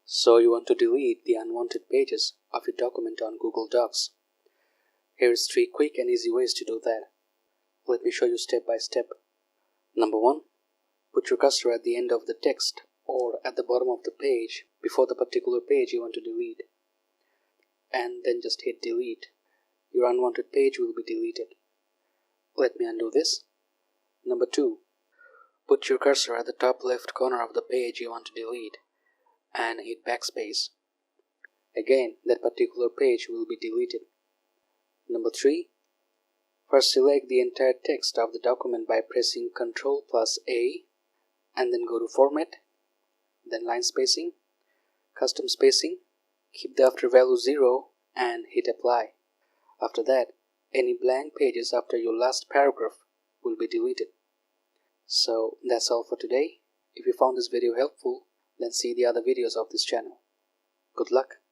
So you want to delete the unwanted pages of your document on Google Docs. Here's 3 quick and easy ways to do that. Let me show you step by step. Number 1. Put your cursor at the end of the text or at the bottom of the page before the particular page you want to delete. And then just hit delete. Your unwanted page will be deleted. Let me undo this. Number 2. Put your cursor at the top left corner of the page you want to delete and hit Backspace. Again, that particular page will be deleted. Number 3. First select the entire text of the document by pressing Ctrl+A and then go to Format, then Line Spacing, Custom Spacing, keep the after value 0 and hit Apply. After that, any blank pages after your last paragraph will be deleted. So that's all for today. If you found this video helpful, then see the other videos of this channel. Good luck!